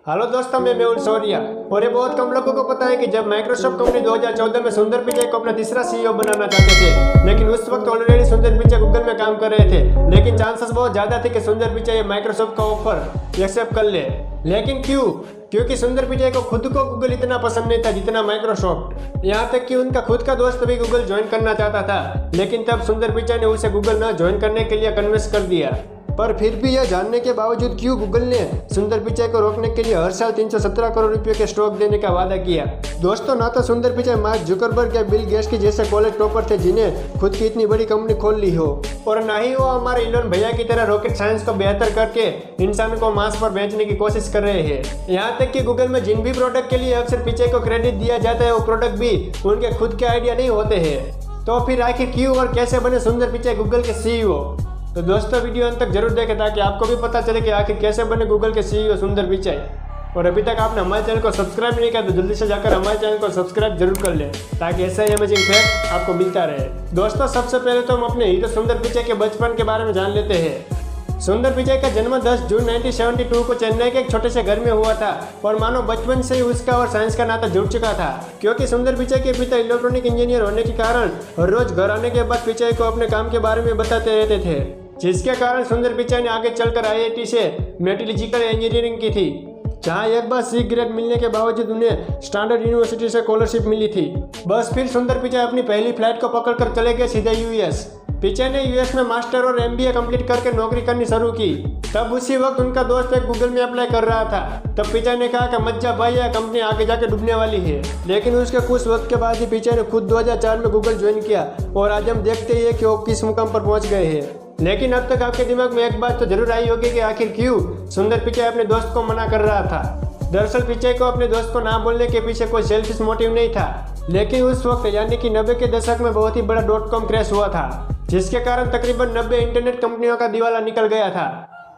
Hello दोस्तों, मैं मेहुल शौर्या। और ये बहुत कम लोगों को पता है कि जब माइक्रोसॉफ्ट कंपनी 2014 में सुंदर पिचाई को अपना तीसरा सीईओ बनाना चाहते थे, लेकिन उस वक्त ऑलरेडी सुंदर पिचाई गूगल में काम कर रहे थे। लेकिन चांसेस बहुत ज्यादा थे कि सुंदर पिचाई माइक्रोसॉफ्ट का ऑफर एक्सेप्ट कर ले। लेकिन क्यों? क्योंकि सुंदर पिचाई को खुद को गूगल इतना पसंद नहीं था जितना माइक्रोसॉफ्ट। यहाँ तक कि उनका खुद का दोस्त भी गूगल ज्वाइन करना चाहता था, लेकिन तब सुंदर पिचाई ने उसे गूगल न ज्वाइन करने के लिए कन्विंस कर दिया। पर फिर भी यह जानने के बावजूद क्यों गूगल ने सुंदर पिचाई को रोकने के लिए हर साल 317 करोड़ रुपए के स्टॉक देने का वादा किया। दोस्तों, ना तो सुंदर पिचाई मार्क जुकरबर्ग या बिल गेट्स की जैसे कॉलेज टॉपर थे जिन्हें खुद की इतनी बड़ी कंपनी खोल ली हो, और ना ही वो हमारे इलोन भैया की तरह रॉकेट साइंस को बेहतर करके इंसान को मास पर बेचने की कोशिश कर रहे हैं। यहाँ तक कि गूगल में जिन भी प्रोडक्ट के लिए अक्सर पिचाई को क्रेडिट दिया जाता है, वो प्रोडक्ट भी उनके खुद के आइडिया नहीं होते हैं। तो फिर आखिर क्यों और कैसे बने सुंदर पिचाई गूगल के सीईओ? तो दोस्तों, वीडियो अंत तक जरूर देखें ताकि आपको भी पता चले कि आखिर कैसे बने गूगल के सीईओ सुंदर पिचाई। और अभी तक आपने हमारे चैनल को सब्सक्राइब नहीं किया तो जल्दी से जाकर हमारे चैनल को सब्सक्राइब जरूर कर लें ताकि ऐसा ही अमेजिंग फैक्ट आपको मिलता रहे। दोस्तों, सबसे पहले तो हम अपने हीरो सुंदर पिचाई के बचपन के बारे में जान लेते हैं। सुंदर पिचाई का जन्म 10 जून 1972 को चेन्नई के एक छोटे से घर में हुआ था, और मानो बचपन से ही उसका और साइंस का नाता जुड़ चुका था। क्योंकि सुंदर पिचाई के पिता इलेक्ट्रॉनिक इंजीनियर होने के कारण हर रोज घर आने के बाद पिचाई को अपने काम के बारे में बताते रहते थे, जिसके कारण सुंदर पिचाई ने आगे चलकर IIT से मेटलर्जिकल इंजीनियरिंग की थी, जहाँ एक बार सी ग्रेड मिलने के बावजूद उन्हें स्टैंडर्ड यूनिवर्सिटी से स्कॉलरशिप मिली थी। बस फिर सुंदर पिचाई अपनी पहली फ्लाइट को पकड़कर चले गए सीधे US। पिचाई ने US में मास्टर और MBA कंप्लीट करके नौकरी करनी शुरू की। तब उसी वक्त उनका दोस्त एक गूगल में अप्लाई कर रहा था। तब पिचाई ने कहा कि मत जा भाई, यह कंपनी आगे जाके डूबने वाली है। लेकिन उसके कुछ वक्त के बाद ही पिचाई ने खुद 2004 में गूगल ज्वाइन किया, और आज हम देखते ही है कि वो किस मुकाम पर पहुंच गए हैं। लेकिन अब तक आपके दिमाग में एक बात तो जरूर आई होगी कि आखिर क्यों सुंदर पिचाई अपने दोस्त को मना कर रहा था। दरअसल पिचाई को अपने दोस्त को ना बोलने के पीछे कोई सेल्फिश मोटिव नहीं था, लेकिन उस वक्त यानी कि 90 के दशक में बहुत ही बड़ा .com क्रैश हुआ था, जिसके कारण तकरीबन 90 इंटरनेट कंपनियों का दिवाला निकल गया था।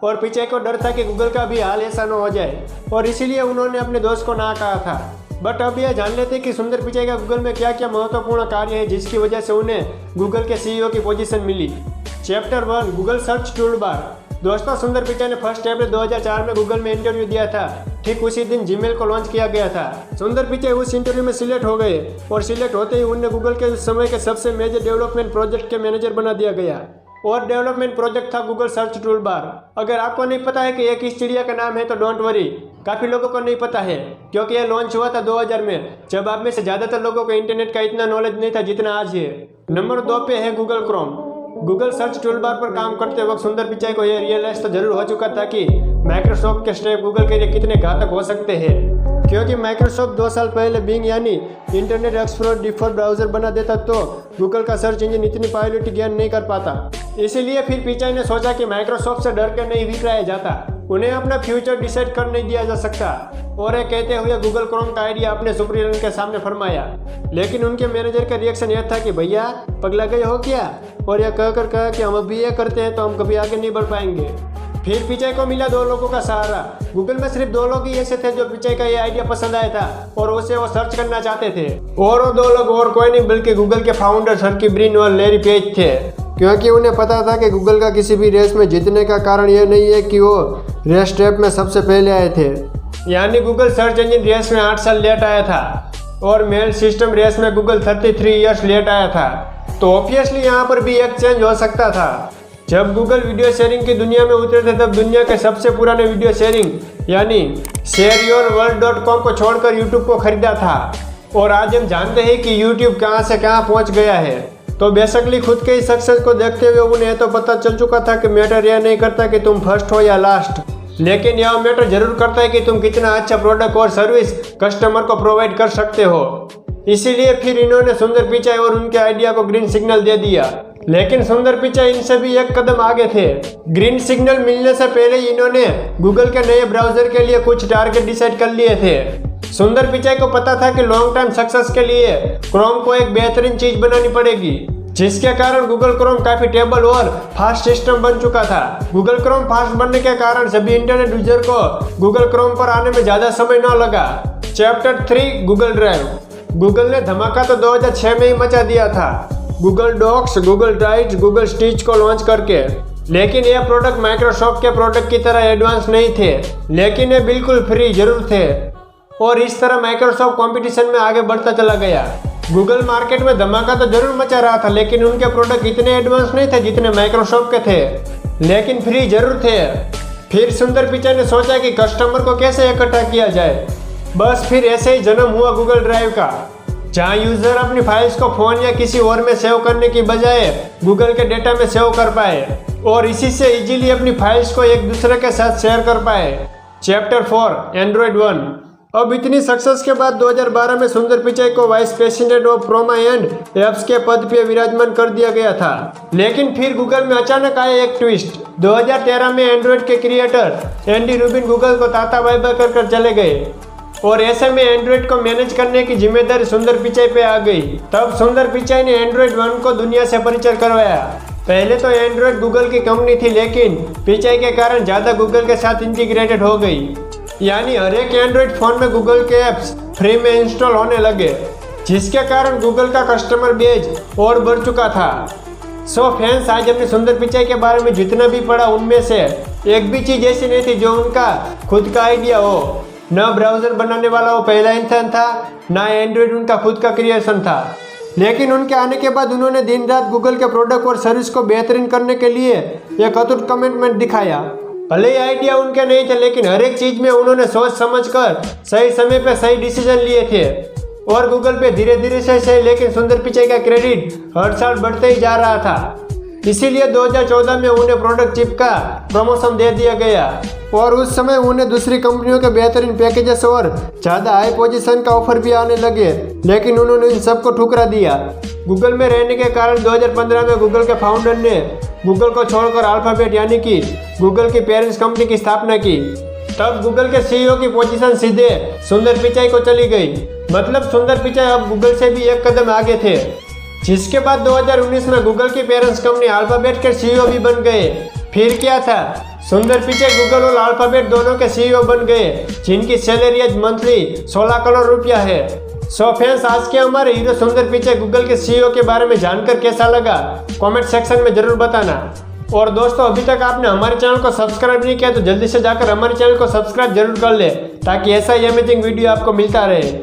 और पिचाई को डर था कि गूगल का भी हाल ऐसा न हो जाए, और इसीलिए उन्होंने अपने दोस्त को ना कहा था। बट अब यह जान लेते कि सुंदर पिचाई का गूगल में क्या क्या महत्वपूर्ण कार्य है जिसकी वजह से उन्हें गूगल के सीईओ की पोजीशन मिली। Chapter 1, Google search toolbar. दोस्तों, सुंदर पिचाई ने 1 अप्रैल 2004 में गूगल में इंटरव्यू दिया था। ठीक उसी दिन जीमेल को लॉन्च किया गया था। सुंदर पिचाई उस इंटरव्यू में सिलेक्ट हो गए, और सिलेक्ट होते ही उन्हें गूगल के उस समय के सबसे मेजर डेवलपमेंट प्रोजेक्ट के मैनेजर बना दिया गया, और डेवलपमेंट प्रोजेक्ट था गूगल सर्च टूलबार। अगर आपको नहीं पता है कि यह किस चिड़िया का नाम है तो डोंट वरी, काफ़ी लोगों को नहीं पता है, क्योंकि यह लॉन्च हुआ था 2000 में, जब आप में से ज़्यादातर लोगों को इंटरनेट का इतना नॉलेज नहीं था जितना आज है। नंबर 2 पे है Google Chrome. Google search toolbar पर काम करते वक्त सुंदर पिचाई को यह रियलाइज तो जरूर हो चुका था कि माइक्रोसॉफ्ट के स्टेप गूगल के लिए कितने घातक हो सकते हैं, क्योंकि माइक्रोसॉफ्ट 2 साल पहले बिंग यानी इंटरनेट एक्सप्लोरर डिफॉल्ट ब्राउजर बना देता तो गूगल का सर्च इंजन इतनी पायलट ज्ञान नहीं कर पाता। इसीलिए फिर पिचाई ने सोचा कि माइक्रोसॉफ्ट से डर के नहीं विकराया जाता, उन्हें अपना फ्यूचर डिसाइड कर नहीं दिया जा सकता। और ये कहते हुए गूगल क्रोम का आइडिया अपने सुपरियर के सामने फरमाया। लेकिन उनके मैनेजर का रिएक्शन यह था कि भैया पगला गए हो क्या, और यह कहकर कहा कि हम अभी ये करते हैं तो हम कभी आगे नहीं बढ़ पाएंगे। फिर पिचाई को मिला 2 लोगों का सहारा। गूगल में सिर्फ 2 लोग ही ऐसे थे जो पिचाई का ये आइडिया पसंद आया था और उसे वो सर्च करना चाहते थे, और वो 2 लोग और कोई नहीं बल्कि गूगल के फाउंडर सर्की ब्रिन और लैरी पेज थे। क्योंकि उन्हें पता था कि गूगल का किसी भी रेस में जीतने का कारण यह नहीं है कि वो रेस स्टेप में सबसे पहले आए थे, यानी गूगल सर्च इंजन रेस में 8 साल लेट आया था, और मेल सिस्टम रेस में गूगल 33 ईयर्स लेट आया था। तो ऑब्वियसली यहाँ पर भी एक चेंज हो सकता था। जब गूगल वीडियो शेयरिंग की दुनिया में उतरे थे तब दुनिया के सबसे पुराने वीडियो शेयरिंग यानी shareyourworld.com को छोड़कर यूट्यूब को खरीदा था, और आज हम जानते हैं कि यूट्यूब कहाँ से कहाँ पहुँच गया है। तो बेसिकली खुद के इस सक्सेस को देखते हुए उन्हें तो पता चल चुका था कि मैटर यह नहीं करता कि तुम फर्स्ट हो या लास्ट, लेकिन यह मैटर जरूर करता है कि तुम कितना अच्छा प्रोडक्ट और सर्विस कस्टमर को प्रोवाइड कर सकते हो। इसीलिए फिर इन्होंने सुंदर पिचाई और उनके आइडिया को ग्रीन सिग्नल दे दिया। लेकिन सुंदर पिचाई इनसे भी एक कदम आगे थे। ग्रीन सिग्नल मिलने से पहले इन्होंने गूगल के नए ब्राउजर के लिए कुछ टारगेट डिसाइड कर लिए थे। सुंदर पिचाई को पता था कि लॉन्ग टर्म सक्सेस के लिए क्रोम को एक बेहतरीन चीज बनानी पड़ेगी, जिसके कारण गूगल क्रोम काफी टेबल और फास्ट सिस्टम बन चुका था। गूगल क्रोम फास्ट बनने के कारण सभी इंटरनेट यूजर को गूगल क्रोम पर आने में ज्यादा समय न लगा। Chapter 3, Google Drive. गूगल ने धमाका तो 2006 में ही मचा दिया था, Google Docs, Google Drive, Google Stitch को लॉन्च करके। लेकिन ये प्रोडक्ट माइक्रोसॉफ्ट के प्रोडक्ट की तरह एडवांस नहीं थे, लेकिन ये बिल्कुल फ्री जरूर थे। और इस तरह माइक्रोसॉफ्ट कंपटीशन में आगे बढ़ता चला गया। गूगल मार्केट में धमाका तो जरूर मचा रहा था, लेकिन उनके प्रोडक्ट इतने एडवांस नहीं थे जितने माइक्रोसॉफ्ट के थे, लेकिन फ्री जरूर थे। फिर सुंदर पिचाई ने सोचा कि कस्टमर को कैसे इकट्ठा किया जाए। बस फिर ऐसे ही जन्म हुआ गूगल ड्राइव का, जहाँ यूजर अपनी फाइल्स को फोन या किसी और में सेव करने की बजाय गूगल के डेटा में सेव कर पाए और इसी से इजीली अपनी फाइल्स को एक दूसरे के साथ शेयर कर पाए। Chapter 4 Android 1। अब इतनी सक्सेस के बाद 2012 में सुंदर पिचाई को vice president of Chrome and apps के पद पे विराजमान कर दिया गया था। लेकिन फिर गूगल में अचानक आया एक ट्विस्ट। 2013 में एंड्रॉयड के क्रिएटर एंडी रूबिन गूगल को टाटा बाय बाय कर चले गए और ऐसे में एंड्रॉयड को मैनेज करने की जिम्मेदारी सुंदर पिचाई पे आ गई। तब सुंदर पिचाई ने एंड्रॉयड 1 को दुनिया से परिचय करवाया। पहले तो एंड्रॉयड गूगल की कंपनी थी, लेकिन पिचाई के कारण ज़्यादा गूगल के साथ इंटीग्रेटेड हो गई, यानी हर एक एंड्रॉयड फ़ोन में गूगल के ऐप्स फ्री में इंस्टॉल होने लगे, जिसके कारण गूगल का कस्टमर बेस और बढ़ चुका था। सो फ्रेंड्स, आज हमने सुंदर पिचाई के बारे में जितना भी पढ़ा उनमें से एक भी चीज़ ऐसी नहीं थी जो उनका खुद का आइडिया हो। न ब्राउज़र बनाने वाला वो पहला इंसान था, ना एंड्रॉयड उनका खुद का क्रिएशन था, लेकिन उनके आने के बाद उन्होंने दिन रात गूगल के प्रोडक्ट और सर्विस को बेहतरीन करने के लिए एक अटूट कमिटमेंट दिखाया। भले ही आइडिया उनके नहीं थे, लेकिन हर एक चीज़ में उन्होंने सोच समझकर सही समय पे सही डिसीजन लिए थे और गूगल पे धीरे धीरे से लेकिन सुंदर पिचाई का क्रेडिट हर साल बढ़ते ही जा रहा था। इसीलिए 2014 में उन्हें प्रोडक्ट चिप का प्रमोशन दे दिया गया और उस समय उन्हें दूसरी कंपनियों के बेहतरीन पैकेजेस और ज़्यादा हाई पोजीशन का ऑफर भी आने लगे, लेकिन उन्होंने इन सबको ठुकरा दिया। गूगल में रहने के कारण 2015 में गूगल के फाउंडर ने गूगल को छोड़कर अल्फाबेट यानी कि गूगल की पेरेंट्स कंपनी की स्थापना की। तब गूगल के सीईओ की पोजीशन सीधे सुंदर पिचाई को चली गई। मतलब सुंदर पिचाई अब गूगल से भी एक कदम आगे थे। जिसके बाद 2019 में गूगल की पेरेंट्स कंपनी अल्फाबेट के सीईओ भी बन गए। फिर क्या था, सुंदर पिचाई गूगल और अल्फाबेट दोनों के सीईओ बन गए, जिनकी सैलरी आज मंथली 16 करोड़ रुपया है। सो फ्रेंड्स, आज के हमारे हीरो सुंदर पिचाई गूगल के सीईओ के बारे में जानकर कैसा लगा कमेंट सेक्शन में जरूर बताना। और दोस्तों, अभी तक आपने हमारे चैनल को सब्सक्राइब नहीं किया तो जल्दी से जाकर हमारे चैनल को सब्सक्राइब जरूर कर ले, ताकि ऐसा ही अमेजिंग वीडियो आपको मिलता रहे।